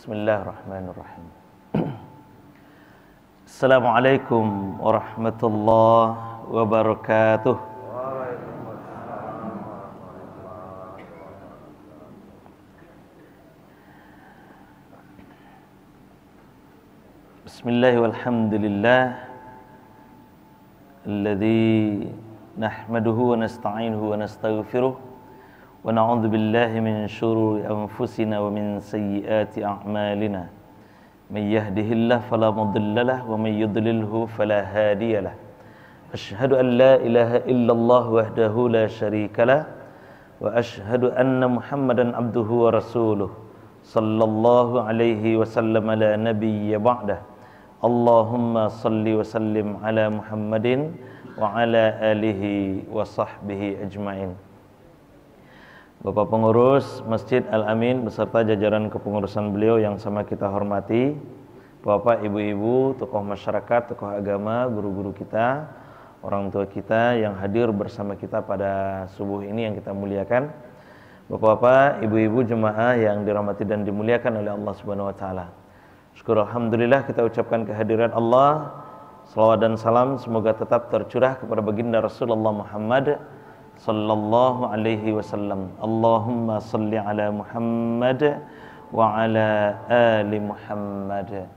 Bismillahirrahmanirrahim. Assalamualaikum warahmatullahi wabarakatuh. Bismillah walhamdulillah alladzi nahmaduhu wa nasta'inuhu wa nastaghfiruh wa na'udzu billahi min syururi anfusina wa min sayyiati a'malina. May yahdihillahu fala mudilla lahu wa may yudlilhu fala hadiya lahu. Asyhadu an la ilaha illallah wahdahu la syarika lah wa asyhadu anna Muhammadan abduhu wa rasuluh sallallahu alaihi wasallam la nabiyya ba'dah. Allahumma salli wa sallim ala Muhammadin wa ala alihi wa sahbihi ajma'in. Bapak pengurus Masjid Al-Amin beserta jajaran kepengurusan beliau yang sama kita hormati, Bapak, Ibu-ibu, tokoh masyarakat, tokoh agama, guru-guru kita, orang tua kita yang hadir bersama kita pada subuh ini yang kita muliakan, Bapak-bapak, Ibu-ibu jemaah yang dirahmati dan dimuliakan oleh Allah Subhanahu wa taala. Syukur alhamdulillah kita ucapkan kehadiran Allah. Salawat dan salam semoga tetap tercurah kepada baginda Rasulullah Muhammad sallallahu alaihi wasallam. Allahumma salli ala Muhammad wa ala ali Muhammad.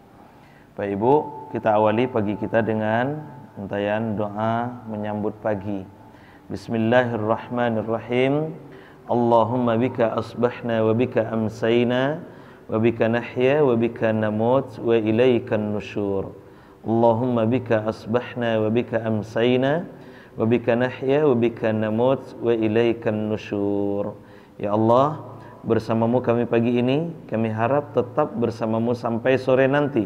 Bapak Ibu, kita awali pagi kita dengan untayan doa menyambut pagi. Bismillahirrahmanirrahim. Allahumma bika asbahna wa bika amsayna wa bika nahya wa bika namut wa ilaikan nusyur. Allahumma bika asbahna wa bika amsayna wa bika nahya wa bika namut wa ilaikan nusyur. Ya Allah, bersamamu kami pagi ini, kami harap tetap bersamamu sampai sore nanti.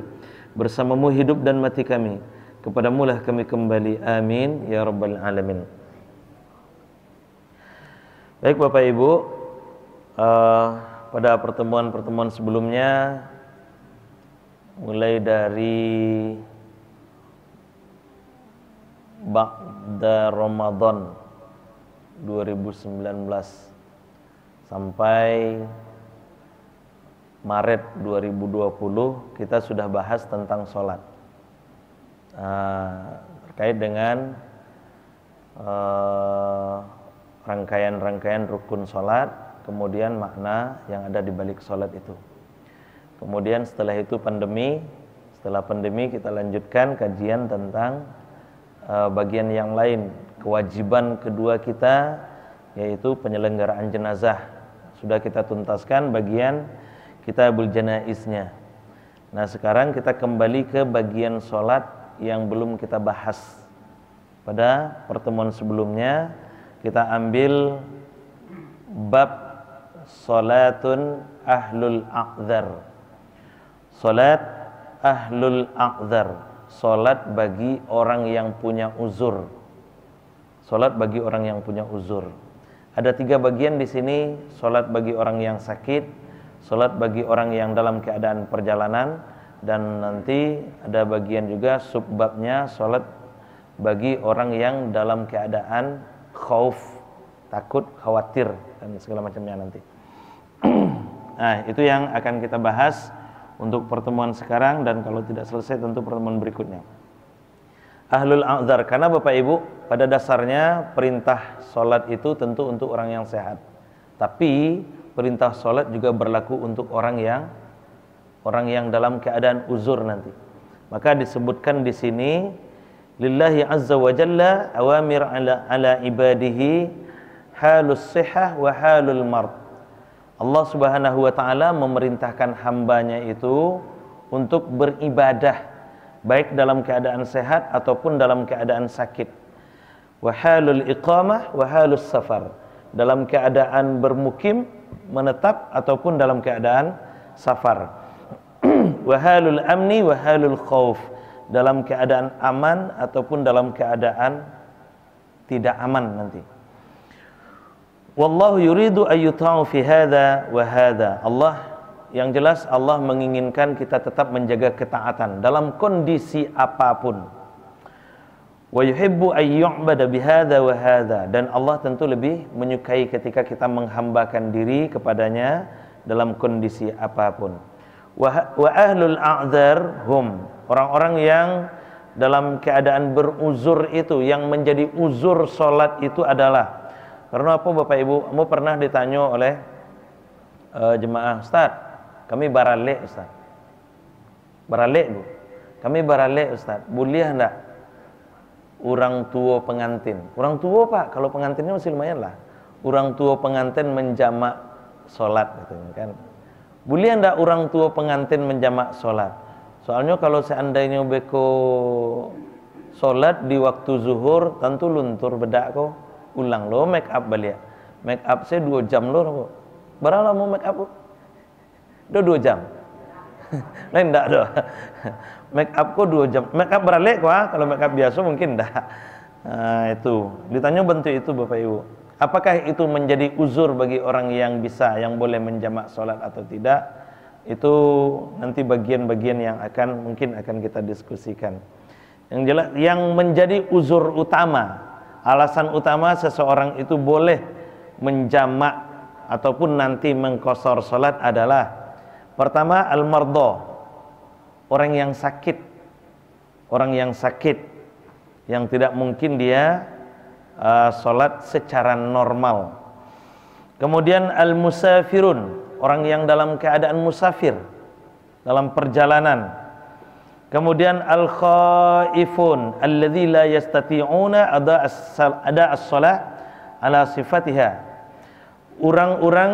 Bersamamu hidup dan mati kami, kepadamu lah kami kembali. Amin ya rabbal alamin. Baik Bapak Ibu, pada pertemuan-pertemuan sebelumnya, mulai dari Ba'da Ramadan 2019 sampai Maret 2020 kita sudah bahas tentang sholat, terkait dengan rangkaian-rangkaian rukun sholat, kemudian makna yang ada di balik sholat itu. Kemudian setelah itu setelah pandemi kita lanjutkan kajian tentang bagian yang lain, kewajiban kedua kita yaitu penyelenggaraan jenazah. Sudah kita tuntaskan bagian kitabul janaiznya. Nah sekarang kita kembali ke bagian sholat yang belum kita bahas. Pada pertemuan sebelumnya kita ambil bab sholatun ahlul a'dzar. Sholat ahlul a'dzar, salat bagi orang yang punya uzur. Salat bagi orang yang punya uzur. Ada 3 bagian di sini: salat bagi orang yang sakit, salat bagi orang yang dalam keadaan perjalanan, dan nanti ada bagian juga subbabnya salat bagi orang yang dalam keadaan khauf, takut, khawatir dan segala macamnya nanti. Nah, itu yang akan kita bahas untuk pertemuan sekarang, dan kalau tidak selesai tentu pertemuan berikutnya. Ahlul a'dzar, karena Bapak Ibu pada dasarnya perintah sholat itu tentu untuk orang yang sehat, tapi perintah sholat juga berlaku untuk orang yang dalam keadaan uzur nanti. Maka disebutkan di sini, lillahi azza wa jalla awamir ala ibadihi halus sihah wa halul mard. Allah Subhanahu wa taala memerintahkan hambanya itu untuk beribadah baik dalam keadaan sehat ataupun dalam keadaan sakit. Wa halul iqamah wa halus safar, dalam keadaan bermukim, menetap ataupun dalam keadaan safar. Wa halul amni wa halul khauf, dalam keadaan aman ataupun dalam keadaan tidak aman nanti. Wallahu yuridu ayyuta'u fi hadza wa hadza. Yang jelas Allah menginginkan kita tetap menjaga ketaatan dalam kondisi apapun. Wa yuhibbu ayyu'bada bihadza wa hadza, dan Allah tentu lebih menyukai ketika kita menghambakan diri kepadanya dalam kondisi apapun. Wa ahlul a'dzar hum, orang-orang yang dalam keadaan beruzur itu, yang menjadi uzur sholat itu adalah, karena apa Bapak Ibu? Kamu pernah ditanya oleh jemaah, Ustaz, kami barale Ustaz, barale Bu, kami barale Ustaz, boleh enggak orang tua pengantin? Orang tua Pak, kalau pengantinnya masih lumayan lah. Orang tua pengantin menjamak sholat gitu kan. Boleh enggak orang tua pengantin menjamak sholat? Soalnya kalau seandainya beko sholat di waktu zuhur, tentu luntur bedak ko, ulang lo make up balik. Make up saya 2 jam lo. Berapa lama make up? Udah 2 jam. Lain enggak doh. Make up ko 2 jam. Make up beralik kok, kalau make up biasa mungkin enggak. Nah, itu. Ditanya bentuk itu Bapak Ibu. Apakah itu menjadi uzur bagi orang yang bisa, yang boleh menjamak sholat atau tidak? Itu nanti bagian-bagian yang mungkin akan kita diskusikan. Yang jelas, yang menjadi uzur utama, alasan utama seseorang itu boleh menjamak ataupun nanti mengqashar sholat adalah, pertama al-mardha, orang yang sakit, yang tidak mungkin dia sholat secara normal. Kemudian al-musafirun, orang yang dalam keadaan musafir, dalam perjalanan. Kemudian al-khaifun, alladzi la yastati'una ada as-shalah ala sifatiha, orang-orang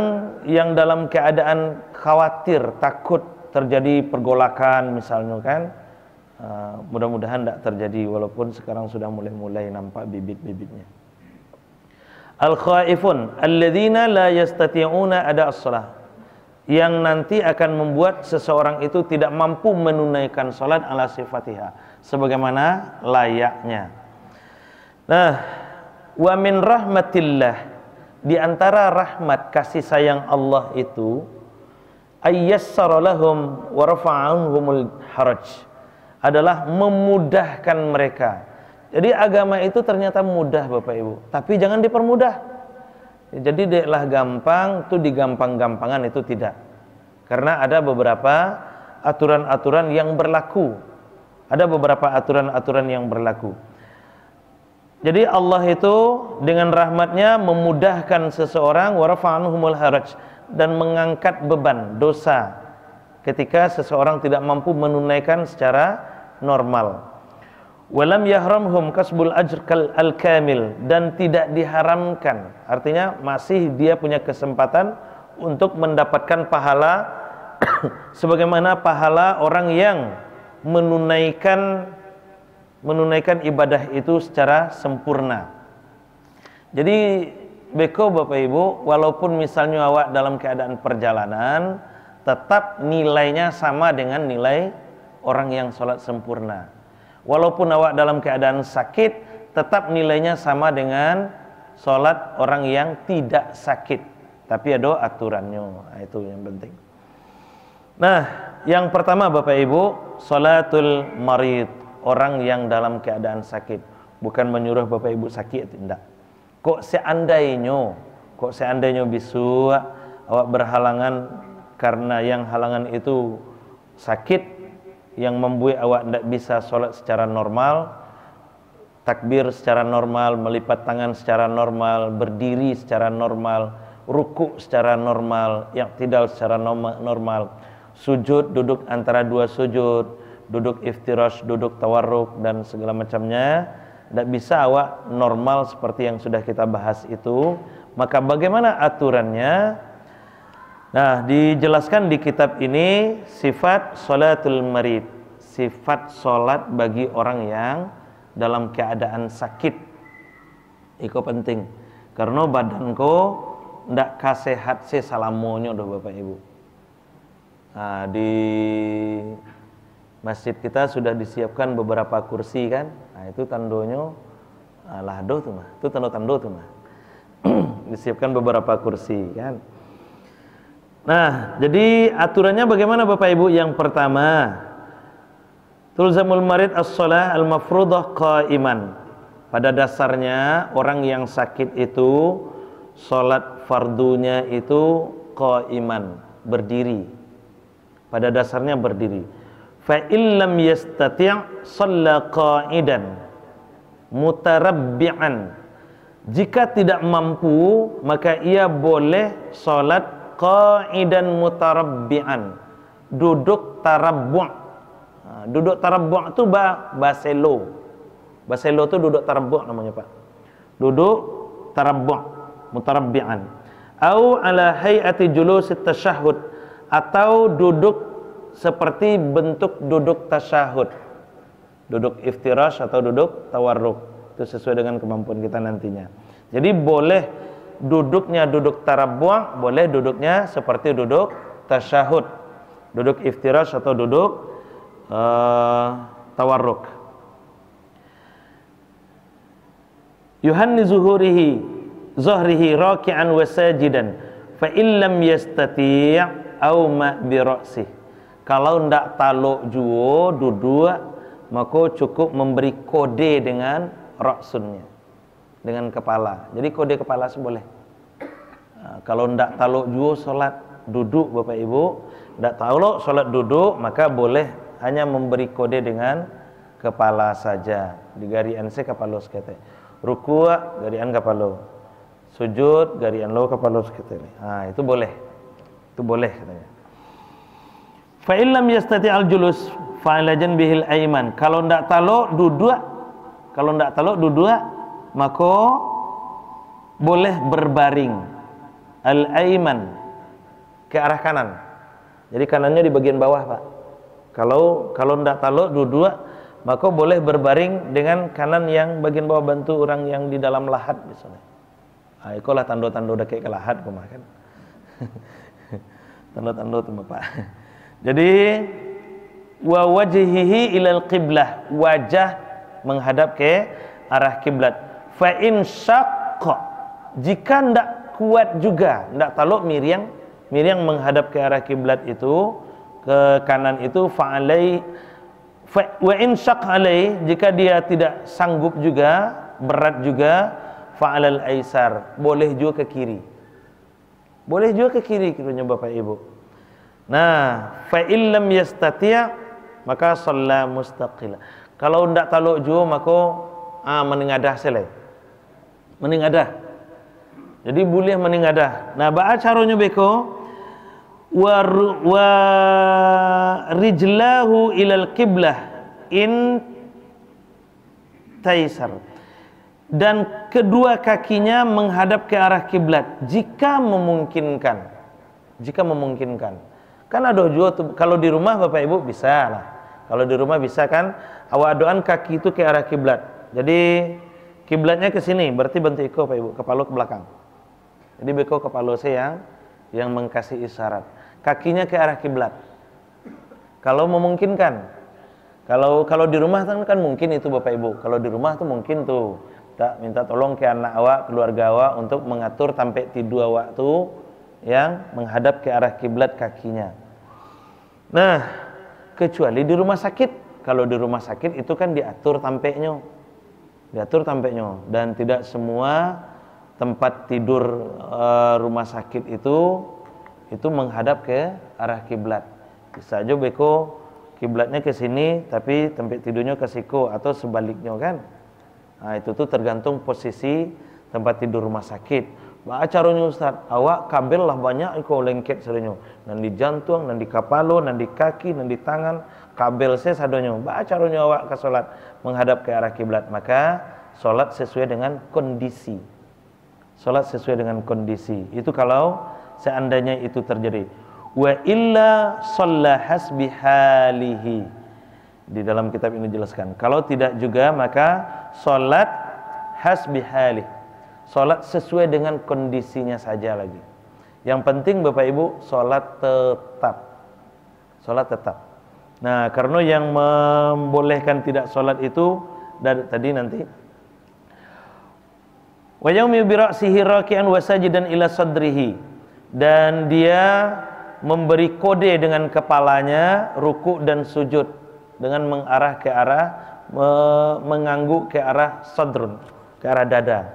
yang dalam keadaan khawatir, takut terjadi pergolakan misalnya kan. Mudah-mudahan tidak terjadi, walaupun sekarang sudah mulai nampak bibit-bibitnya. Al-khaifun alladzina la yastati'una ada as-shalah, yang nanti akan membuat seseorang itu tidak mampu menunaikan salat ala sifatiha, sebagaimana layaknya. Nah, wa min rahmatillah, di antara rahmat kasih sayang Allah itu, ayyassara lahum wa rafa'anhumul haraj, adalah memudahkan mereka. Jadi agama itu ternyata mudah Bapak Ibu, tapi jangan dipermudah. Jadi deklah gampang, itu digampang-gampangan itu tidak. Karena ada beberapa aturan-aturan yang berlaku. Ada beberapa aturan-aturan yang berlaku. Jadi Allah itu dengan rahmatnya memudahkan seseorang, wa rafa'anhumul haraj, dan mengangkat beban dosa ketika seseorang tidak mampu menunaikan secara normal. Walam yahramhum kasbul ajr al-kamil, dan tidak diharamkan, artinya masih dia punya kesempatan untuk mendapatkan pahala sebagaimana pahala orang yang menunaikan ibadah itu secara sempurna. Jadi beko Bapak Ibu, walaupun misalnya awak dalam keadaan perjalanan, tetap nilainya sama dengan nilai orang yang sholat sempurna. Walaupun awak dalam keadaan sakit, tetap nilainya sama dengan sholat orang yang tidak sakit. Tapi ada aturannya, nah, itu yang penting. Nah, yang pertama Bapak Ibu, sholatul marid, orang yang dalam keadaan sakit. Bukan menyuruh Bapak Ibu sakit, tidak. Kok seandainya bisu awak berhalangan karena yang halangan itu sakit, yang membuat awak tidak bisa sholat secara normal, takbir secara normal, melipat tangan secara normal, berdiri secara normal, rukuk secara normal, i'tidal secara normal, sujud, duduk antara dua sujud, duduk iftirash, duduk tawarruk, dan segala macamnya, tidak bisa awak normal seperti yang sudah kita bahas itu. Maka bagaimana aturannya? Nah, dijelaskan di kitab ini sifat sholatul marid, sifat sholat bagi orang yang dalam keadaan sakit. Itu penting, karena badanku ndak kasehat salamonyo doh Bapak Ibu. Nah, di masjid kita sudah disiapkan beberapa kursi kan. Nah, itu tandonyo lahdo tuh mah. Itu tando tuh mah. Disiapkan beberapa kursi kan. Nah, jadi aturannya bagaimana Bapak Ibu? Yang pertama, tulzamul marid as-shalah al-mafruḍah qa'iman. Pada dasarnya orang yang sakit itu salat fardunya itu qa'iman, berdiri. pada dasarnya berdiri. Fa illam yastati' shalla qa'idan mutarabbi'an. Jika tidak mampu, maka ia boleh salat qa'idan mutarabbi'an, duduk tarabbu'. Duduk tarabbu' itu baselo. Baselo itu duduk tarabbu' namanya, Pak. Duduk tarabbu', mutarabbi'an. Au ala hay'ati julusit tasyahhud, atau duduk seperti bentuk duduk tasyahud, duduk iftirash atau duduk tawarruk. Itu sesuai dengan kemampuan kita nantinya. Jadi boleh duduknya duduk tarabbu', boleh duduknya seperti duduk tasyahud, duduk iftirash atau duduk tawarruk. Yuhanni zuhrihi raki'an wa sajidan fa illam yastati' au ma bi ra'sih. Kalau ndak taluk juo duduk, maka cukup memberi kode dengan ra'sunnya, dengan kepala. Jadi kode kepala boleh. Kalau ndak taluk juo salat duduk, Bapak Ibu, ndak taluk salat duduk, maka boleh hanya memberi kode dengan kepala saja. Digarian se kepala sekete. Ruku' garian kepala. Sujud garian lo kepala sekete. Itu boleh. Itu boleh katanya. Fa illam yastati' al-julus fa ala janbihil aiman. Kalau ndak taluk duduk, maka boleh berbaring al-aiman ke arah kanan. Jadi kanannya di bagian bawah, Pak. Kalau ndak taluk duduk, maka boleh berbaring dengan kanan yang bagian bawah, bantu orang yang di dalam lahat misalnya. Ikolah tando-tando dah kayak ke lahat kemarin. Tando-tando tu, Pak. Jadi wa wajhihi ilal qiblah, wajah menghadap ke arah kiblat. Fa in syaqqa, jika ndak kuat juga, ndak taluk miring menghadap ke arah kiblat itu, ke kanan itu, fa alai wa in syaqqa alai, jika dia tidak sanggup juga, berat juga, fa alal aisar, boleh juga ke kiri. Boleh juga ke kiri kiranya Bapak Ibu. Nah, fa illam yastati' maka shalla mustaqila. Kalau ndak taluk jua maka meningadah selai. Meningadah. Jadi boleh meningadah. Nah, ba'a caranya beko wa rijlahu ilal qiblah in taisar. Dan kedua kakinya menghadap ke arah kiblat jika memungkinkan. Jika memungkinkan. Kan ada juga tuh, kalau di rumah Bapak Ibu bisa lah. Kalau di rumah bisa kan, awak doan kaki itu ke arah kiblat. Jadi kiblatnya ke sini, berarti bentuk iko Bapak Ibu, kepala ke belakang. Jadi beko kepala saya yang mengkasih isyarat. Kakinya ke arah kiblat. Kalau memungkinkan. Kalau di rumah kan mungkin itu Bapak Ibu. Kalau di rumah tuh mungkin tuh. Tak minta tolong ke anak awak, keluarga awak untuk mengatur sampai tidur awak tuh yang menghadap ke arah kiblat kakinya. Nah, kecuali di rumah sakit. Kalau di rumah sakit itu kan diatur tampeknya. Dan tidak semua tempat tidur rumah sakit itu menghadap ke arah kiblat. Bisa aja beko kiblatnya ke sini tapi tempat tidurnya ke siku atau sebaliknya kan. Nah, itu tuh tergantung posisi tempat tidur rumah sakit. Caranya Ustaz, awak kabel lah banyak kau lengket sadonyo. Nan di jantung, nan di kepala, nan di kaki, nan di tangan, kabel saya sadonyo. Caranya awak ke salat menghadap ke arah kiblat, maka salat sesuai dengan kondisi. Salat sesuai dengan kondisi. Itu kalau seandainya itu terjadi. Wa illa shalla hasbi halihi. Di dalam kitab ini jelaskan. Kalau tidak juga maka salat hasbi halihi. Salat sesuai dengan kondisinya saja lagi. Yang penting Bapak Ibu, salat tetap. Salat tetap. Nah, karena yang membolehkan tidak salat itu tadi nanti. Wa yaumi bi ra'sihi raki'an wa sajidan ila sadrihi. Dan dia memberi kode dengan kepalanya ruku dan sujud dengan mengarah ke arah mengangguk ke arah sadrun, ke arah dada.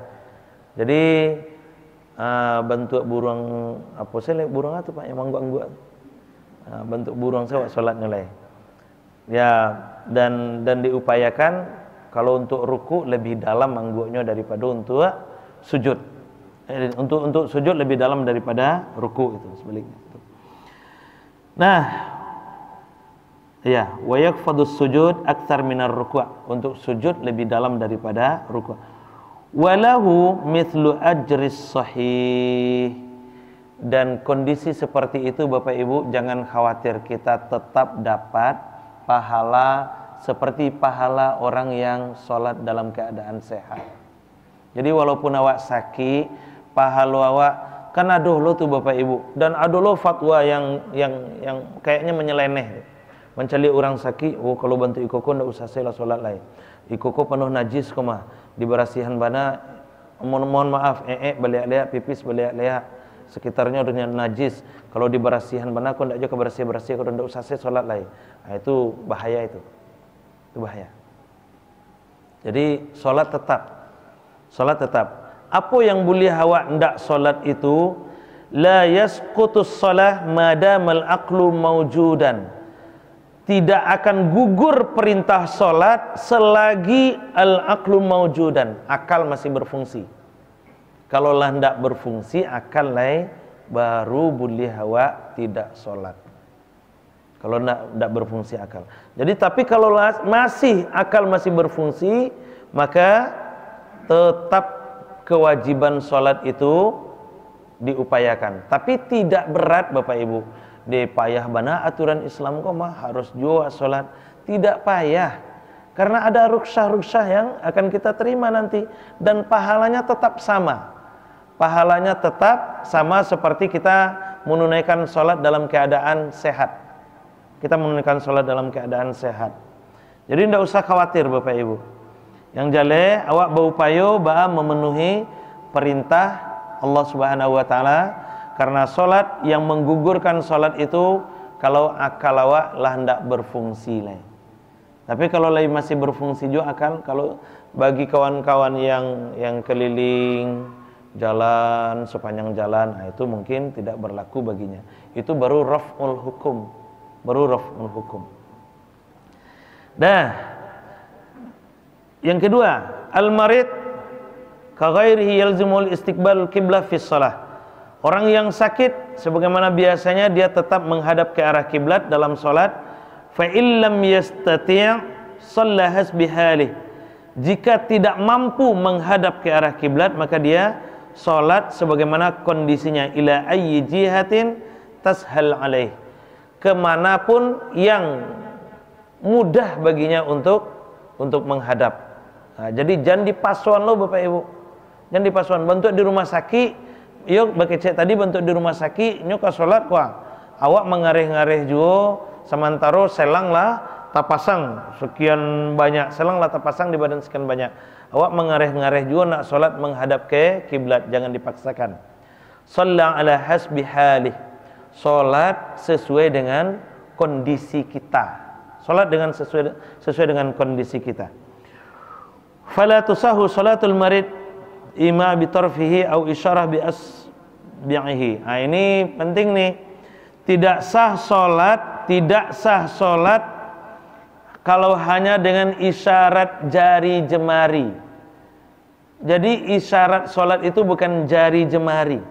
Jadi bentuk burung apa sih burung itu Pak yang mangguk-angguk? bentuk burung saya salat nilai. Ya, dan diupayakan kalau untuk ruku lebih dalam angguknya daripada untuk sujud. Untuk sujud lebih dalam daripada ruku itu sebaliknya. Nah, ya, wa yakfadus sujud aktsar minar ruku'. Untuk sujud lebih dalam daripada ruku'. Walahu mithlu ajris sahih. Dan kondisi seperti itu Bapak Ibu jangan khawatir, kita tetap dapat pahala seperti pahala orang yang sholat dalam keadaan sehat. Jadi walaupun awak sakit, pahala awak kan aduh lo tuh Bapak Ibu, dan aduh lo fatwa yang kayaknya menyeleneh, mencari orang sakit. Oh kalau bantu ikoko ndak usah saya sholat lain, ikoko penuh najis koma di berasihan bana, mohon maaf balik lihat pipis balik lihat sekitarnya udah najis, kalau di berasihan bana kok ndak juga bersih kalau ndak usah saya sholat lain. Nah, itu bahaya, itu bahaya. Jadi sholat tetap. Apa yang boleh awak ndak solat itu, la yasqutus shalah madamal aqlu maujudan. Tidak akan gugur perintah solat selagi al-aqlu maujudan, akal masih berfungsi. Kalau lah ndak berfungsi akal lai, baru boleh awak tidak solat. Kalau ndak berfungsi akal. Jadi tapi kalau masih akal masih berfungsi, maka tetap kewajiban sholat itu diupayakan, tapi tidak berat Bapak Ibu. Di payah bana aturan Islam kok mah harus jua sholat, tidak payah, karena ada ruksah-ruksah yang akan kita terima nanti, dan pahalanya tetap sama. Pahalanya tetap sama seperti kita menunaikan sholat dalam keadaan sehat. Kita menunaikan sholat dalam keadaan sehat. Jadi tidak usah khawatir Bapak Ibu. Yang jale awak berupaya memenuhi perintah Allah Subhanahu wa taala, karena salat yang menggugurkan salat itu kalau akal awak lah hendak berfungsi lah. Tapi kalau lagi masih berfungsi juga akal, kalau bagi kawan-kawan yang keliling jalan sepanjang jalan, nah itu mungkin tidak berlaku baginya. Itu baru raf'ul hukum. Nah, yang kedua, al-marid ka ghairihi yalzimul istiqbal qiblah fi shalah. Orang yang sakit sebagaimana biasanya dia tetap menghadap ke arah kiblat dalam salat. Fa illam yastati' shalla hasbi halih. Jika tidak mampu menghadap ke arah kiblat, maka dia salat sebagaimana kondisinya, ila ayyi jihatin tashal alaih. Kemanapun yang mudah baginya untuk menghadap. Nah, jadi jangan dipasuan lo Bapak Ibu, jangan dipasuan. Bentuk di rumah sakit, yuk bakecek tadi bentuk di rumah sakit, nyuka sholat kuah. Awak mengareh-ngareh juga, sementara selang lah tapasang sekian banyak, selang lah tapasang di badan sekian banyak. Awak mengareh-ngareh juga nak sholat menghadap ke kiblat, jangan dipaksakan. Shalla ala hasbi halih, sholat sesuai dengan kondisi kita. Sholat dengan sesuai dengan kondisi kita. Fala tusahu salatul marid ima bitarfihi au isyarah bi asbi'ihi. Nah, ini penting nih. Tidak sah salat kalau hanya dengan isyarat jari jemari. Jadi isyarat salat itu bukan jari jemari.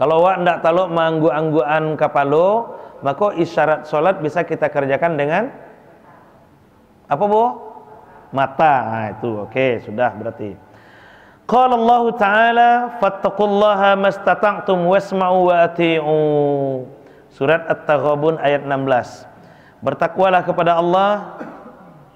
Kalau awak ndak taluk manggu-angguan kapalo, maka isyarat salat bisa kita kerjakan dengan apa, Bu? Mata. Nah, itu oke, sudah berarti. Qala Allah Ta'ala fattaqullaha mastata'tum wasma'u wa ati'u. Surat At-Taghabun ayat 16. Bertakwalah kepada Allah,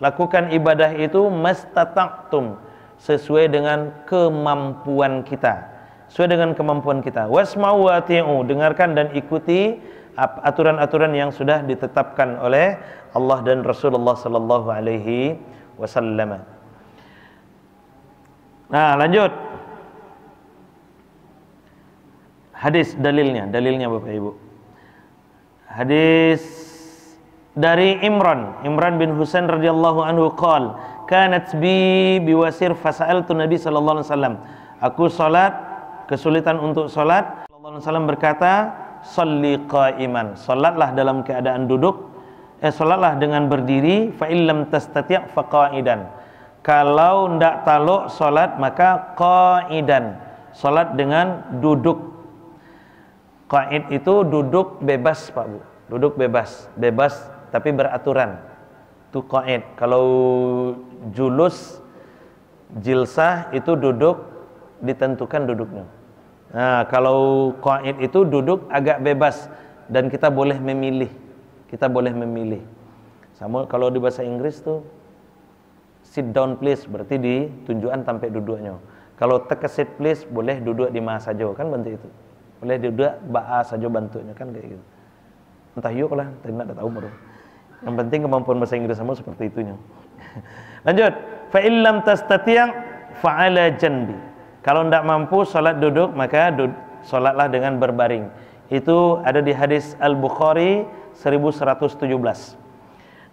lakukan ibadah itu mastata'tum, sesuai dengan kemampuan kita. Sesuai dengan kemampuan kita. Wasma'u wa ati'u, dengarkan dan ikuti aturan-aturan yang sudah ditetapkan oleh Allah dan Rasulullah sallallahu alaihi wasallam. Nah, lanjut. Hadis dalilnya Bapak Ibu. Hadis dari Imran bin Husain radhiyallahu anhu qala, kanat bi biwasir fasa'altu Nabi sallallahu alaihi wasallam. Aku salat, kesulitan untuk salat. Sallallahu alaihi wasallam berkata, sholli qa'iman, salatlah dalam keadaan duduk, salatlah dengan berdiri, fa illam tastati' fa qa'idan. Kalau ndak taluk salat maka qa'idan, salat dengan duduk. Qa'id itu duduk bebas Pak Bu, duduk bebas, bebas tapi beraturan. Itu qa'id. Kalau julus, jilsah itu duduk ditentukan duduknya. Nah, kalau qa'id itu duduk agak bebas dan kita boleh memilih. Kita boleh memilih. Sama kalau di bahasa Inggris tuh sit down please, berarti ditunjukkan sampai duduknya. Kalau take a seat please, boleh duduk di mana saja, kan bentuk itu. Boleh duduk ba'a saja bentuknya, kan kayak gitu. Entah yuk lah, tidak tahu baru. Yang penting kemampuan bahasa Inggris kamu seperti itunya. Lanjut. Fa illam tastati' fa 'ala janbi. Kalau tidak mampu salat duduk, maka salatlah dengan berbaring. Itu ada di hadis Al-Bukhari 1117.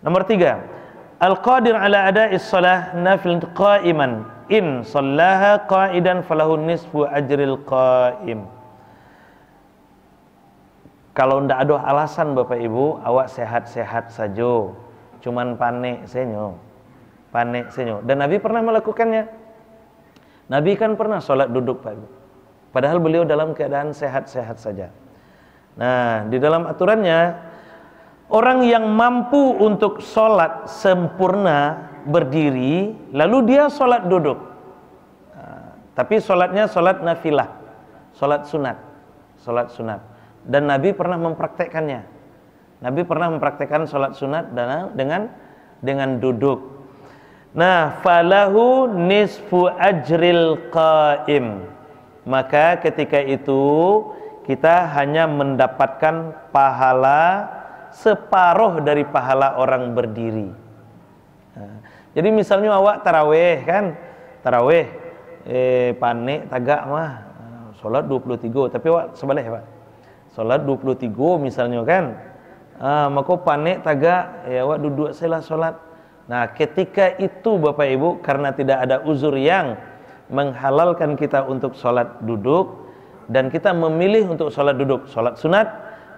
Nomor 3, al-qadir ala ada'is shalah nafil qa'iman in shallaha qa'idan falahu nisfu ajril qa'im. Kalau ndak ada alasan Bapak Ibu, awak sehat-sehat saja, cuman panik senyo. Panik senyo. Dan Nabi pernah melakukannya. Nabi kan pernah sholat duduk Pak Ibu. Padahal beliau dalam keadaan sehat-sehat saja. Nah, di dalam aturannya, orang yang mampu untuk sholat sempurna berdiri, lalu dia sholat duduk. Nah, tapi sholatnya sholat nafilah, sholat sunat, sholat sunat. Dan Nabi pernah mempraktekkannya. Nabi pernah mempraktekkan sholat sunat dengan duduk. Nah, falahu nisfu ajril qa'im. Maka ketika itu kita hanya mendapatkan pahala separuh dari pahala orang berdiri. Nah, jadi misalnya awak taraweh kan, taraweh panik tagak mah salat 23, tapi awak sebalih Pak. Salat 23 misalnya kan. Maka panik tagak ya awak duduk salah salat. Nah, ketika itu Bapak Ibu, karena tidak ada uzur yang menghalalkan kita untuk salat duduk dan kita memilih untuk salat duduk, salat sunat,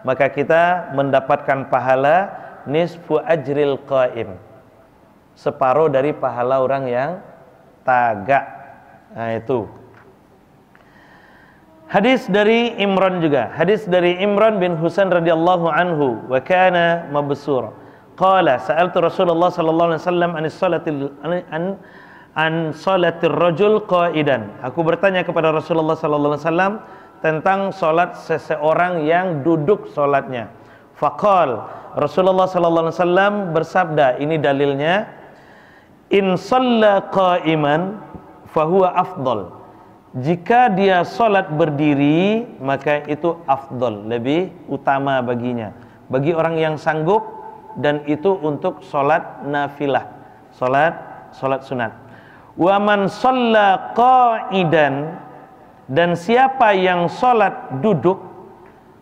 maka kita mendapatkan pahala nisfu ajril qa'im, separuh dari pahala orang yang tagak. Nah, itu hadis dari Imran juga, hadis dari Imran bin Husain radhiyallahu anhu, wa kana mabsura qala sa'altu Rasulullah sallallahu alaihi wasallam an salatir rajul qa'idan. Aku bertanya kepada Rasulullah sallallahu alaihi wasallam tentang salat seseorang yang duduk salatnya. Faqal, Rasulullah sallallahu alaihi wasallam bersabda, ini dalilnya, in shalla qa'iman fahuwa afdal. Jika dia salat berdiri, maka itu afdal, lebih utama baginya, bagi orang yang sanggup, dan itu untuk salat nafilah, salat sunat. Wa man shalla qa'idan, dan siapa yang salat duduk,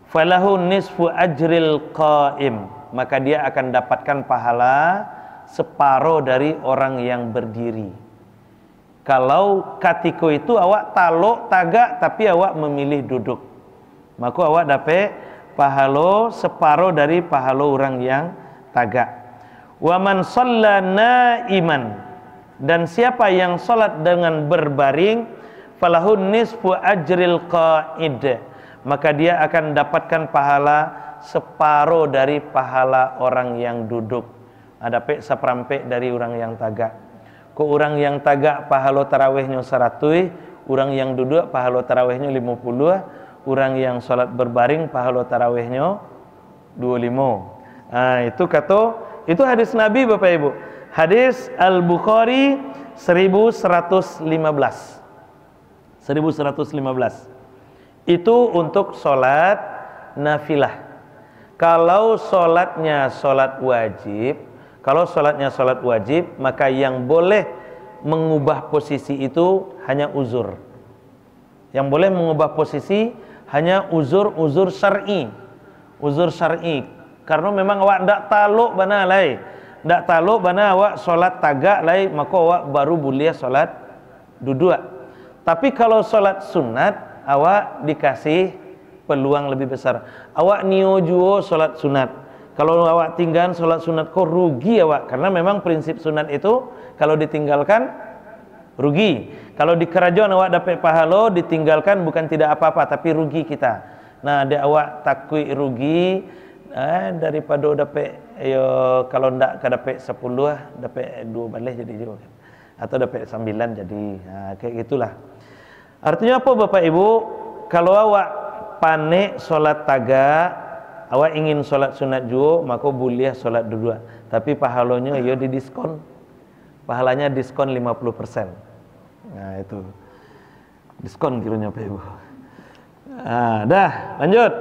falahu nisfu ajril qa'im, maka dia akan dapatkan pahala separuh dari orang yang berdiri. Kalau katiko itu awak taluk tagak tapi awak memilih duduk, maka awak dapat pahala separuh dari pahala orang yang tagak. Wa man shalla naiman, dan siapa yang salat dengan berbaring, falahun nisfu ajril qa'id, maka dia akan dapatkan pahala separuh dari pahala orang yang duduk. Ada pe saperampek dari orang yang tagak. Ko orang yang tagak pahala tarawihnya 100, orang yang duduk pahala tarawihnya 50, orang yang salat berbaring pahala tarawihnya 25. Nah, itu hadis Nabi Bapak Ibu. Hadis Al-Bukhari 1115. Itu untuk sholat nafilah. Kalau sholatnya sholat wajib, maka yang boleh mengubah posisi itu hanya uzur. Yang boleh mengubah posisi hanya uzur syar'i. Uzur syar'i. Karena memang awak ndak taluk bana lai. Ndak taluk bana awak sholat tagak lai, maka awak baru boleh sholat duduk. Tapi kalau sholat sunat, awak dikasih peluang lebih besar. Awak nio juo solat sunat. Kalau awak tinggal solat sunat kok rugi awak, karena memang prinsip sunat itu kalau ditinggalkan rugi. Kalau di kerajaan awak dapat pahala, ditinggalkan bukan tidak apa-apa, tapi rugi kita. Nah, dia awak takui rugi daripada dapat kalau ndak ke dapat 10 dapat 2 balik jadi juga. Atau dapat 9 jadi. Kayak gitulah. Artinya apa Bapak Ibu? Kalau awak panik solat taga, awak ingin solat sunat juga, maka boleh solat dua. Tapi pahalanya ya didiskon. Pahalanya diskon 50%. Nah, itu. Diskon kiranya Bapak Ibu. Dah, lanjut.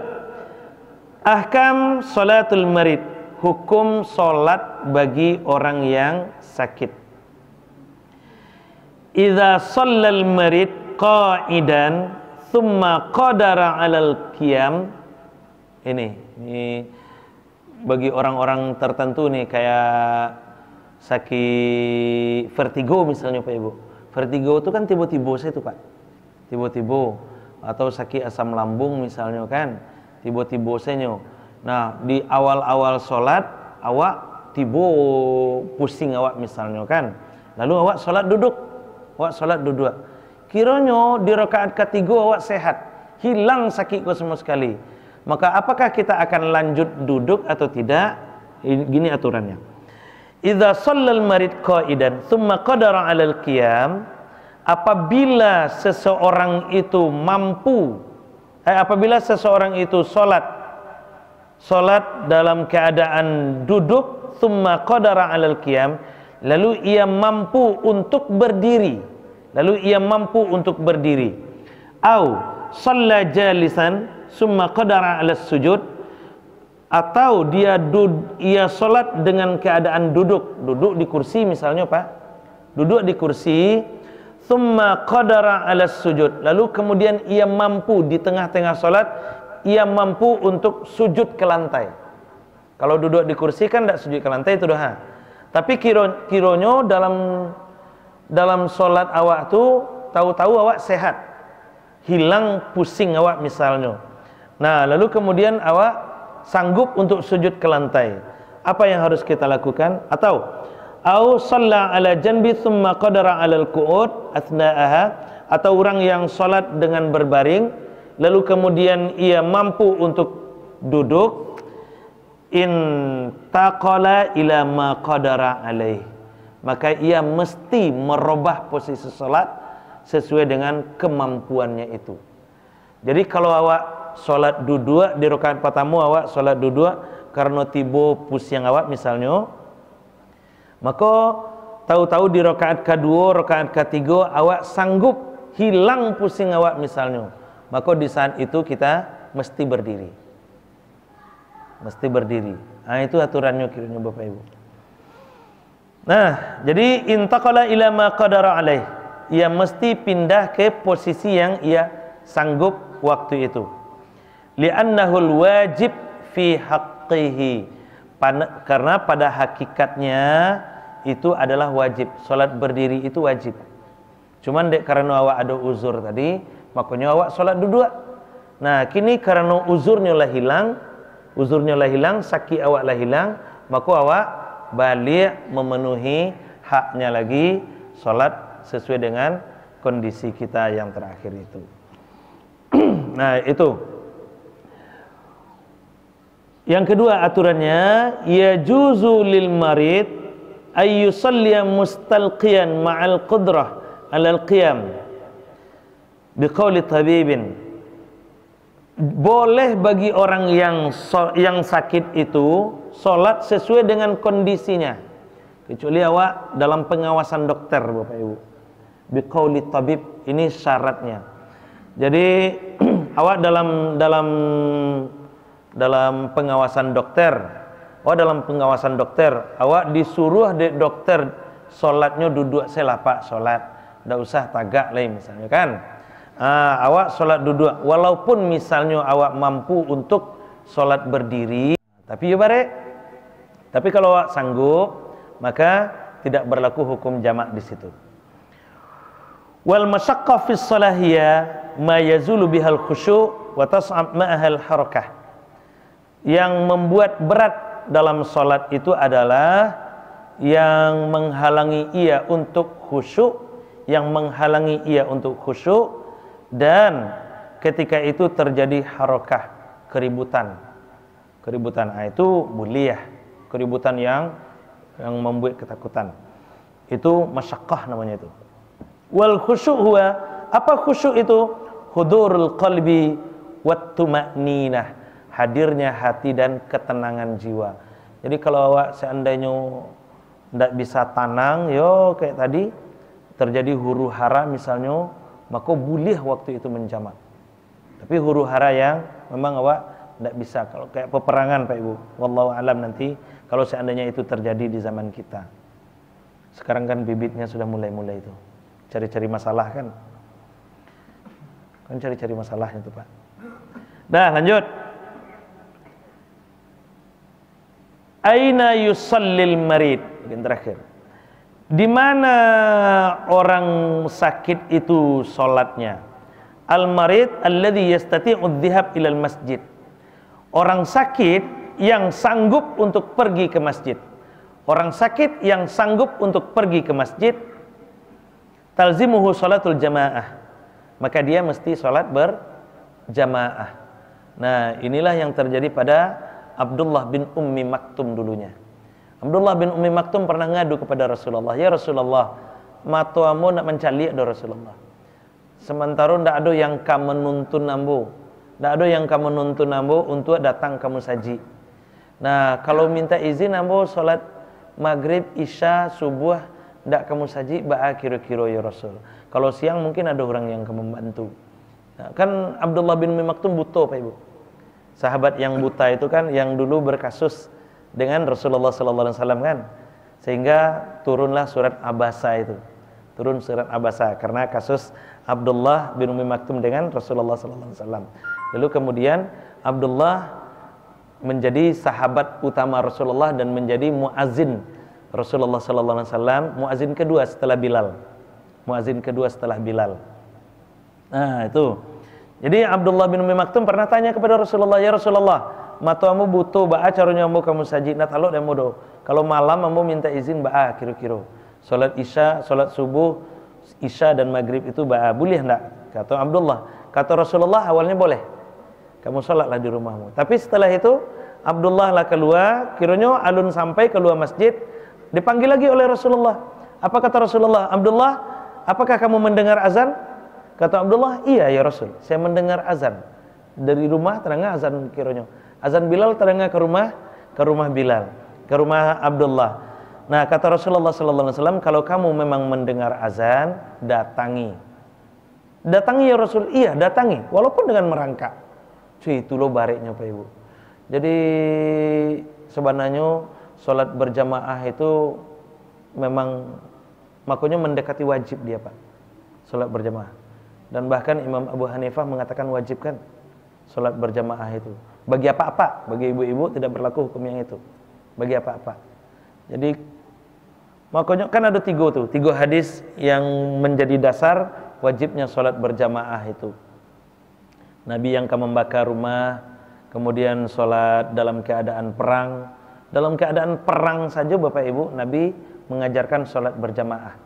Ahkam salatul marid. Hukum solat bagi orang yang sakit. Idza shallal marid qa'idan thumma qadara 'alal qiyam. Ini bagi orang-orang tertentu nih, kayak sakit vertigo misalnya Pak Ibu. Vertigo itu kan tiba-tiba itu Pak. Tiba-tiba, atau sakit asam lambung misalnya kan, tiba-tiba saja. Nah, di awal-awal sholat awak tiba pusing awak misalnya kan. Lalu awak sholat duduk. Awak sholat duduk. Kiranya di rakaat ketiga awak sehat, hilang sakit kau semua sekali. Maka apakah kita akan lanjut duduk atau tidak? Gini aturannya. Idza shallal marid qa'idan thumma qadara 'alal qiyam, apabila seseorang itu mampu, apabila seseorang itu salat dalam keadaan duduk, thumma qadara 'alal qiyam, lalu ia mampu untuk berdiri. Au shalla jalisan summa qadara 'alas sujud, atau ia salat dengan keadaan duduk di kursi misalnya Pak. Duduk di kursi, summa qadara 'alas sujud, lalu kemudian ia mampu di tengah-tengah salat, ia mampu untuk sujud ke lantai. Kalau duduk di kursi kan tidak sujud ke lantai itu dah. Tapi kironyo dalam solat awak tu tahu-tahu awak sehat, hilang pusing awak misalnya. Nah, lalu kemudian awak sanggup untuk sujud ke lantai. Apa yang harus kita lakukan? Atau au shalla ala janbi thumma qadara ala al-qu'ud athna'aha, atau orang yang solat dengan berbaring lalu kemudian ia mampu untuk duduk, in taqala ila ma qadara alaih, maka ia mesti merubah posisi salat sesuai dengan kemampuannya itu. Jadi kalau awak salat duduk di rakaat pertama, awak salat duduk karena tiba pusing awak misalnya, maka tahu-tahu di rakaat kedua, rakaat ketiga awak sanggup hilang pusing awak misalnya, maka di saat itu kita mesti berdiri. Nah, itu aturannya kiranya Bapak Ibu. Nah, jadi intaqala ila ma qadara alaih, ia mesti pindah ke posisi yang ia sanggup waktu itu. Li'annahul wajib fi haqqihi, karena pada hakikatnya itu adalah wajib. Salat berdiri itu wajib. Cuman karena awak ada uzur tadi, makanya awak salat duduk. Nah, kini karena uzurnya lah hilang, sakit awak lah hilang, maka awak balik memenuhi haknya lagi salat sesuai dengan kondisi kita yang terakhir itu. Nah, itu. Yang kedua aturannya, yajuzu lil marid ay yusalliya mustalqiyan ma'al qudrah 'alal qiyam biqauli tabibin. Boleh bagi orang yang sakit itu salat sesuai dengan kondisinya, kecuali awak dalam pengawasan dokter Bapak Ibu. Biqauli tabib, ini syaratnya. Jadi awak dalam pengawasan dokter, awak disuruh dokter solatnya duduk selapak solat, tidak usah tagak lain misalnya kan. Awak solat duduk, walaupun misalnya awak mampu untuk solat berdiri, tapi ya barek. Tapi kalau awak sanggup, maka tidak berlaku hukum jamak di situ. Wal masyaqqah fi salahiyya ma yazulu bihal khusyu' wa tas'ab ma'ahal harakah. Yang membuat berat dalam salat itu adalah yang menghalangi ia untuk khusyuk, dan ketika itu terjadi harakah, keributan. Itu buliyah, keributan yang membuat ketakutan. Itu masyaqqah namanya itu. Wal khusyuk huwa, apa khusyuk itu? Hudurul qalbi wat tuma'ninah, hadirnya hati dan ketenangan jiwa. Jadi kalau awak seandainya tidak bisa tenang, kayak tadi terjadi huru hara misalnya, maka boleh waktu itu menjamak. Tapi huru hara yang memang awak tidak bisa, kalau kayak peperangan Pak Ibu, wallahu alam nanti kalau seandainya itu terjadi di zaman kita. Sekarang kan bibitnya sudah mulai itu. Cari-cari masalah kan cari-cari masalahnya itu Pak. Dah lanjut. Aina yusallil marid, yang terakhir. Di mana orang sakit itu salatnya? Al marid alladhi yastati'u adh-dhahab ila al masjid. Orang sakit yang sanggup untuk pergi ke masjid. Orang sakit yang sanggup untuk pergi ke masjid, talzimuhu salatul jamaah, maka dia mesti salat berjamaah. Nah, inilah yang terjadi pada Abdullah bin Ummi Maktum dulunya. Abdullah bin Ummi Maktum pernah ngadu kepada Rasulullah, "Ya Rasulullah, matuamu nak mencalik do Rasulullah. Sementara ndak ada yang kamu nuntun ambo. Ndak ada yang kamu nuntun ambo untuk datang kamu saji. Nah, kalau minta izin ambo salat maghrib, isya, subuh ndak kamu saji ba'a kira-kira ya Rasul. Kalau siang mungkin ada orang yang kamu bantu." Nah, kan Abdullah bin Ummi Maktum buta Pak Ibu. Sahabat yang buta itu kan yang dulu berkasus dengan Rasulullah sallallahu alaihi wasallam kan. Sehingga turunlah surat Abasa itu. Turun surat Abasa karena kasus Abdullah bin Ummi Maktum dengan Rasulullah sallallahu alaihi wasallam. Lalu kemudian Abdullah menjadi sahabat utama Rasulullah dan menjadi muazin Rasulullah sallallahu alaihi wasallam, muazin kedua setelah Bilal. Nah, itu. Jadi Abdullah bin Ummi Maktum pernah tanya kepada Rasulullah, "Ya Rasulullah, matuamu butuh ba'a caranya ambo kamu saji nat alok dan modo. Kalau malam ambo minta izin ba'a kira-kira. Salat isya, salat subuh, isya dan maghrib itu ba'a. Boleh enggak?" Kata Abdullah. Kata Rasulullah, awalnya boleh. Kamu salatlah di rumahmu. Tapi setelah itu Abdullah lah keluar, kiranya alun sampai keluar masjid, dipanggil lagi oleh Rasulullah. Apa kata Rasulullah? "Abdullah, apakah kamu mendengar azan?" Kata Abdullah, "Iya ya Rasul, saya mendengar azan. Dari rumah terdengar azan kiranya. Azan Bilal terdengar ke rumah Bilal, ke rumah Abdullah." Nah, kata Rasulullah sallallahu alaihi wasallam, "Kalau kamu memang mendengar azan, datangi." Datangi ya Rasul. Iya, datangi, walaupun dengan merangkak. Itu loh bareknya Pak Ibu. Jadi sebenarnya salat berjamaah itu memang makanya mendekati wajib dia Pak. Salat berjamaah. Dan bahkan Imam Abu Hanifah mengatakan wajib kan salat berjamaah itu. Bagi apa-apa, bagi ibu-ibu tidak berlaku hukum yang itu. Bagi apa-apa. Jadi makanya kan ada tiga hadis yang menjadi dasar wajibnya salat berjamaah itu. Nabi yang akan membakar rumah, kemudian salat dalam keadaan perang. Dalam keadaan perang saja Bapak Ibu, Nabi mengajarkan salat berjamaah.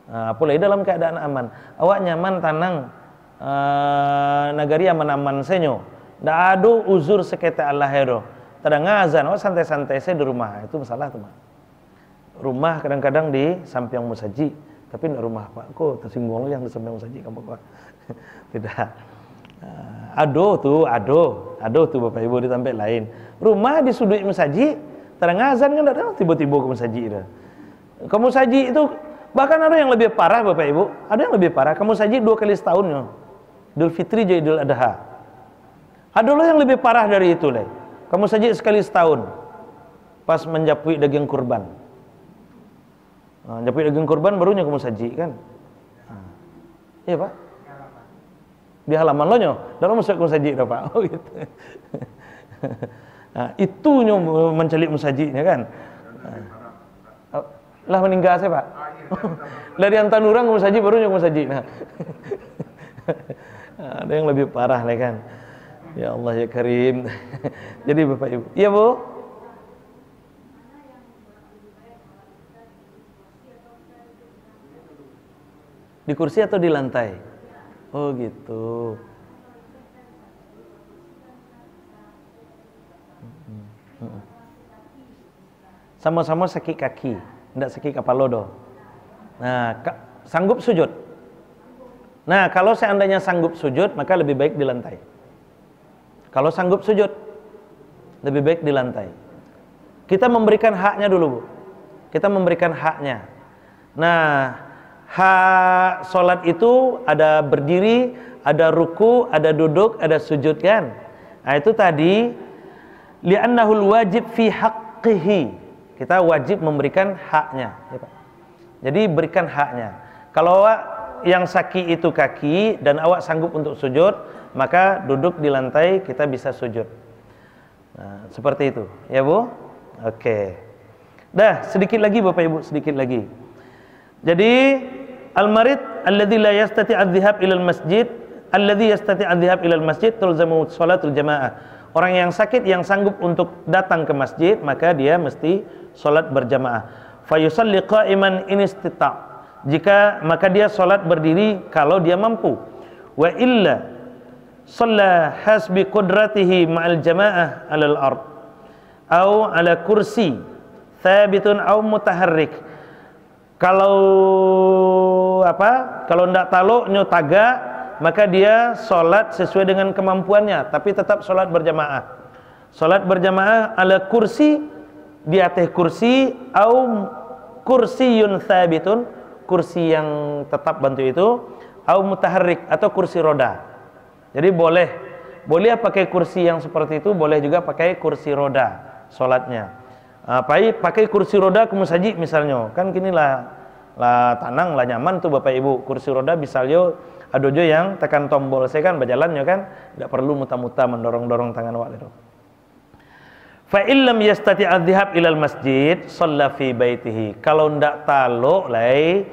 Apalagi dalam keadaan aman. Awak nyaman tanang nagari aman-aman senyo. Ndak ada uzur sekete Allah hero. Tada ngazan, awak santai-santai saya di rumah. Itu masalah tuh, Mak. Rumah kadang-kadang di samping musaji, tapi ndak rumah Pak. Kok tersinggung yang di samping musaji kamu Pak. Tidak. Ado tuh Bapak Ibu di tempat lain. Rumah di sudut musaji, tada ngazan kan ndak tiba-tiba ke musaji dah. Ke musaji itu bahkan ada yang lebih parah Bapak Ibu, ada yang lebih parah. Kamu saji 2 kali setahun ya. Idul Fitri jadi Idul Adha. Ada loh yang lebih parah dari itu leh. Kamu saji sekali setahun. Pas menjapui daging kurban. Menjapui daging kurban barunya kamu saji kan. Iya Pak. Di halaman lo nyo, dalam masuk kamu saji dah Pak. Oh gitu. Itu nyo mencelik musajinya kan. Lah meninggal saya Pak. Dari Antanurang ke Musaji baru nyok Musaji. Nah. Ada yang lebih parah lah kan. Ya Allah ya Karim. Jadi Bapak Ibu. Iya Bu? Di kursi atau di lantai? Oh gitu. Sama-sama sakit kaki, tidak sakit kepala. Nah, sanggup sujud. Nah, kalau seandainya sanggup sujud, maka lebih baik di lantai. Kalau sanggup sujud, lebih baik di lantai. Kita memberikan haknya dulu, Bu. Kita memberikan haknya. Nah, hak sholat itu ada berdiri, ada ruku, ada duduk, ada sujud kan. Nah itu tadi li'annahul wajib fi haqqihi. Kita wajib memberikan haknya ya, Pak. Jadi berikan haknya. Kalau awak yang sakit itu kaki dan awak sanggup untuk sujud, maka duduk di lantai kita bisa sujud. Nah, seperti itu ya Bu. Oke. Dah sedikit lagi Bapak Ibu, sedikit lagi. Jadi al-marid alladzi la yastati' adh-dhahab ila al-masjid, alladzi yastati' adh-dhahab ila al-masjid tulzamu shalatul jamaah. Orang yang sakit yang sanggup untuk datang ke masjid, maka dia mesti salat berjamaah. Fa yusalli qa'iman in istita'. Jika maka dia salat berdiri kalau dia mampu. Wa illa shalla hasbi qudratihi ma'al jamaah 'alal ard au 'ala kursi thabitun au mutaharrik. Kalau kalau ndak taluk nyo tagak, maka dia sholat sesuai dengan kemampuannya, tapi tetap sholat berjamaah. Sholat berjamaah ala kursi, di atas kursi, au kursiyun thabitun, kursi yang tetap bantu itu, au mutaharrik atau kursi roda. Jadi boleh pakai kursi yang seperti itu, boleh juga pakai kursi roda sholatnya. Pakai kursi roda ke musaji misalnya, kan kini lah tanang lah nyaman tuh Bapak Ibu. Kursi roda misalnya ada jo yang tekan tombol saya kan berjalannya kan, tidak perlu muta-muta mendorong-dorong tangan awak itu. Fa illam yastati' adh-dhahab ilal masjid shalla fi baitihi. Kalau ndak taluk lai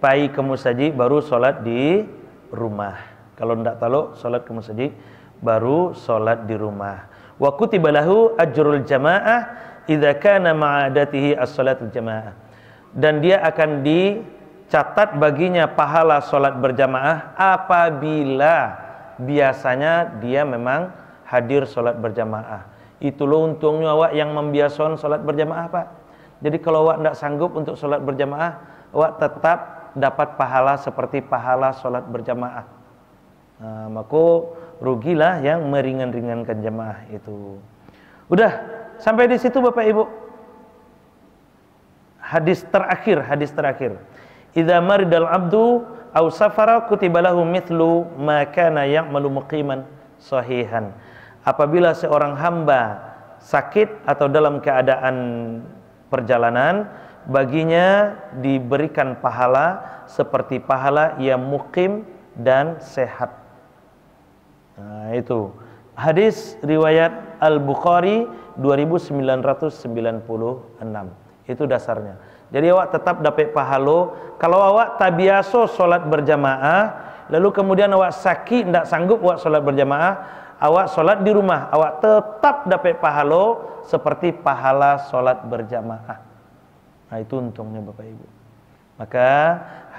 pai ke musaji baru salat di rumah. Kalau ndak taluk salat ke musaji baru salat di rumah. Wa kutiba lahu ajrul jamaah idza kana ma'adatihi as-salatul jamaah. Dan dia akan dicatat baginya pahala salat berjamaah apabila biasanya dia memang hadir salat berjamaah. Itu loh untungnya awak yang membiasakan salat berjamaah, Pak. Jadi kalau awak tidak sanggup untuk salat berjamaah, awak tetap dapat pahala seperti pahala salat berjamaah. Nah, maka rugilah yang meringan-ringankan jamaah itu. Udah sampai di situ Bapak Ibu. Hadis terakhir. Idza maridal abdu aw safara kutiba lahu mithlu ma kana ya'malu muqiman sahihan. Apabila seorang hamba sakit atau dalam keadaan perjalanan, baginya diberikan pahala seperti pahala yang mukim dan sehat. Nah, itu hadis riwayat Al-Bukhari 2996. Itu dasarnya. Jadi awak tetap dapat pahala. Kalau awak tak biasa solat berjamaah, lalu kemudian awak sakit tidak sanggup awak solat berjamaah, awak solat di rumah, awak tetap dapat pahala seperti pahala solat berjamaah. Nah itu untungnya Bapak Ibu. Maka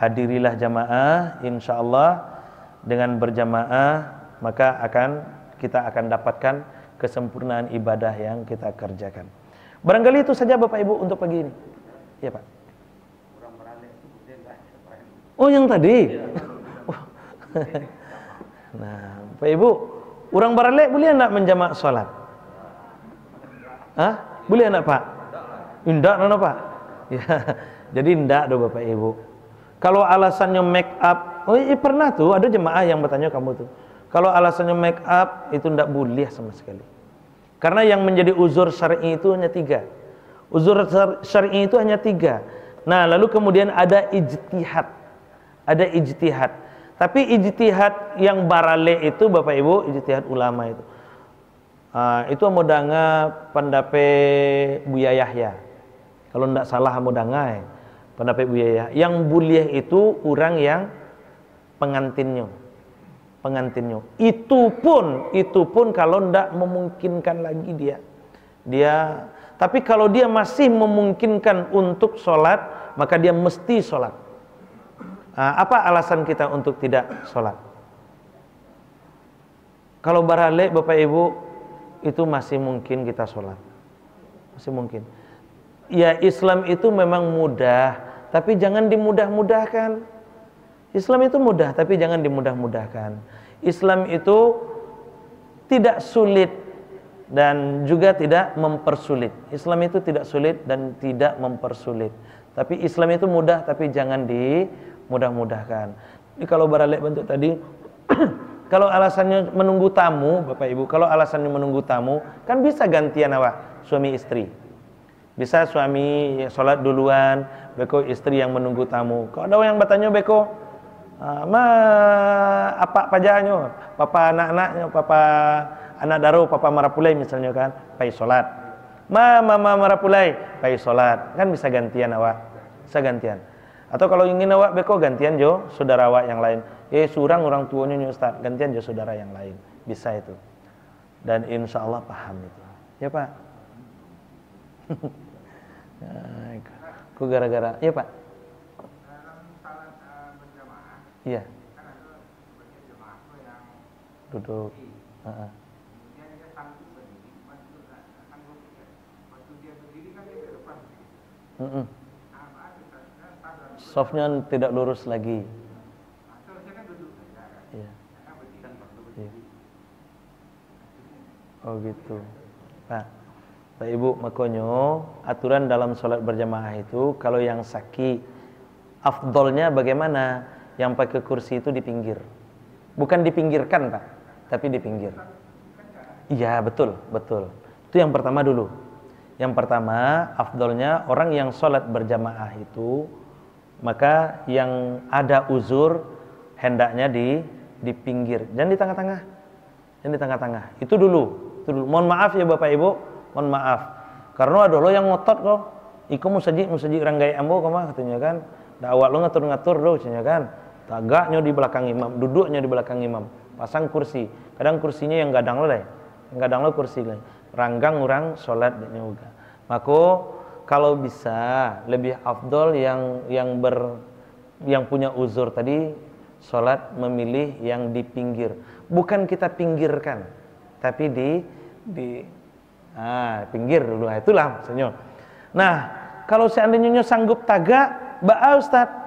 hadirilah jamaah, insya Allah dengan berjamaah maka kita akan dapatkan kesempurnaan ibadah yang kita kerjakan. Barangkali itu saja Bapak Ibu untuk pagi ini. Ya Pak. Oh yang tadi. Nah Bapak Ibu, orang baralek boleh enggak menjamak sholat? Hah? Boleh enggak Pak? Enggak nono Pak. Ya, jadi enggak do Bapak Ibu. Kalau alasannya make up, pernah tuh ada jemaah yang bertanya kamu tuh. Kalau alasannya make up itu enggak boleh sama sekali. Karena yang menjadi uzur syar'i itu hanya 3. Uzur syar'i itu hanya 3. Nah, lalu kemudian ada ijtihad. Ada ijtihad. Tapi ijtihad yang barale itu Bapak Ibu, ijtihad ulama itu. Itu modanga pendapat Buya Yahya. Kalau tidak salah modanga. Pendapat Buya ya. Yang buliah itu orang yang pengantinnya. Itu pun kalau ndak memungkinkan lagi dia. Tapi kalau dia masih memungkinkan untuk sholat, maka dia mesti sholat. Apa alasan kita untuk tidak sholat? Kalau barale Bapak Ibu itu masih mungkin kita sholat, masih mungkin. Ya, Islam itu memang mudah, tapi jangan dimudah-mudahkan. Islam itu mudah, tapi jangan dimudah-mudahkan. Islam itu tidak sulit dan juga tidak mempersulit. Islam itu tidak sulit dan tidak mempersulit. Tapi Islam itu mudah, tapi jangan dimudah-mudahkan. Jadi kalau baralik bentuk tadi, kalau alasannya menunggu tamu, Bapak Ibu, kalau alasannya menunggu tamu, kan bisa gantian awak, suami istri. Bisa suami sholat duluan, beko istri yang menunggu tamu. Kalau ada yang bertanya beko, apa pajaknya, papa anak-anaknya, papa anak daro, papa marapulai misalnya kan, pai sholat. Mama marapulai, pai sholat. Kan bisa gantian awak, bisa gantian. Atau kalau ingin awak beko gantian jo saudara awak yang lain. Surang orang tuanya nih Ustaz, gantian jo saudara yang lain. Bisa itu. Dan insya Allah paham itu. Ya Pak. Kok gara-gara? Ya Pak. Iya. Duduk. Softnya tidak lurus lagi. Iya. Iya. Oh gitu, Pak. Pak Ibu, makanya aturan dalam sholat berjamaah itu kalau yang sakit, afdolnya bagaimana? Yang pakai kursi itu di pinggir. Bukan dipinggirkan, Pak, tapi di pinggir. Iya, betul. Itu yang pertama dulu. Yang pertama, afdolnya orang yang sholat berjamaah itu, maka yang ada uzur hendaknya di pinggir, jangan di tengah-tengah. Jangan di tengah-tengah. Itu dulu. Mohon maaf ya Bapak Ibu, mohon maaf. Karena ada lo yang ngotot kok. Iku musajik ranggai ambo koma katanya kan. Dakwah lo ngatur-ngatur lo katanya kan. Tagaknya di belakang imam, duduknya di belakang imam, pasang kursi. Kadang kursinya yang gadang lo deh. Yang gadang lo kursi lah. Ranggang orang sholat juga. Maka kalau bisa lebih afdol yang punya uzur tadi sholat memilih yang di pinggir. Bukan kita pinggirkan, tapi di pinggir dulu. Itulah maksudnya. Nah, kalau seandainya sanggup tagak, ba'a Ustaz.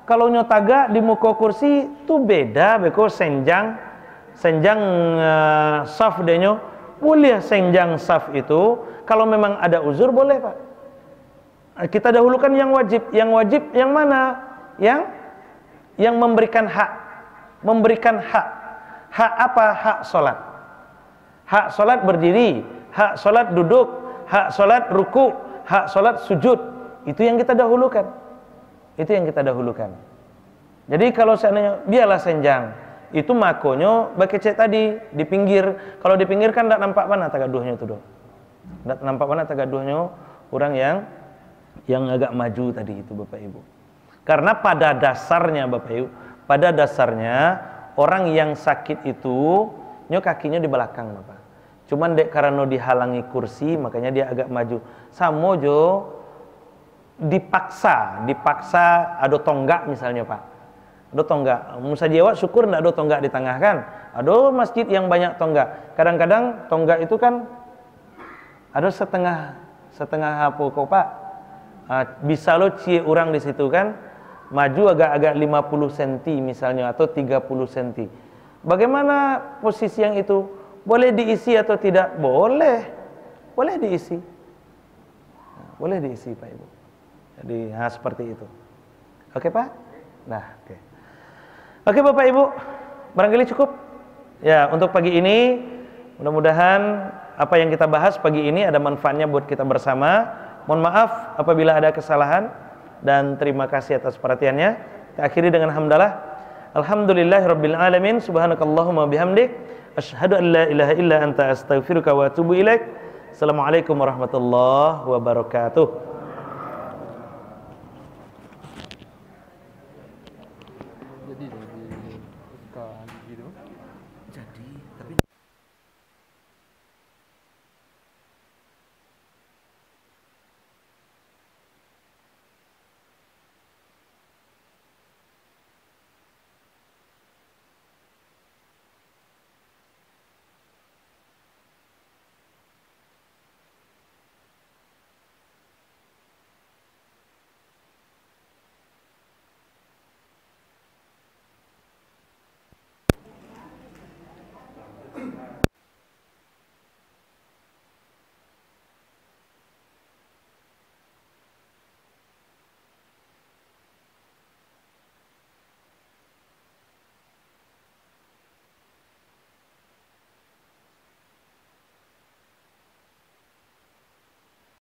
Kalau nyo tagak di muka kursi itu beda, beko senjang saf denyo. Boleh senjang saf itu kalau memang ada uzur boleh, Pak. Kita dahulukan yang wajib. Yang wajib yang mana? Yang memberikan hak. Memberikan hak. Hak apa? Hak sholat. Hak sholat berdiri, hak sholat duduk, hak sholat ruku, hak sholat sujud. Itu yang kita dahulukan. Itu yang kita dahulukan. Jadi kalau seandainya biarlah senjang, itu makonyo bagi cek tadi di pinggir. Kalau di pinggir kan tidak nampak mana tagaduhnya itu doh. Tidak nampak mana tagaduhnya orang yang agak maju tadi itu Bapak Ibu. Karena pada dasarnya Bapak Ibu, pada dasarnya orang yang sakit itu nyo kakinya di belakang Bapak. Cuman dek karena dihalangi kursi makanya dia agak maju. Samojo dipaksa ada tonggak misalnya Pak. Ada tonggak. Musa Jawa syukur ndak ada tonggak di tengah kan. Ada masjid yang banyak tonggak. Kadang-kadang tonggak itu kan ada setengah apa kok Pak. Bisa lo cie orang di situ kan maju agak-agak 50 cm misalnya atau 30 cm. Bagaimana posisi yang itu? Boleh diisi atau tidak? Boleh. Boleh diisi. Boleh diisi Pak Ibu. Jadi seperti itu. Oke Pak? Nah, oke. Oke Bapak Ibu, barangkali cukup. Ya, untuk pagi ini mudah-mudahan apa yang kita bahas pagi ini ada manfaatnya buat kita bersama. Mohon maaf apabila ada kesalahan dan terima kasih atas perhatiannya. Kita akhiri dengan hamdalah. Alhamdulillahirabbil alamin. Subhanakallahumma bihamdik asyhadu an la ilaha illa anta astaghfiruka wa atubu ilaik. Assalamualaikum warahmatullahi wabarakatuh. Jadi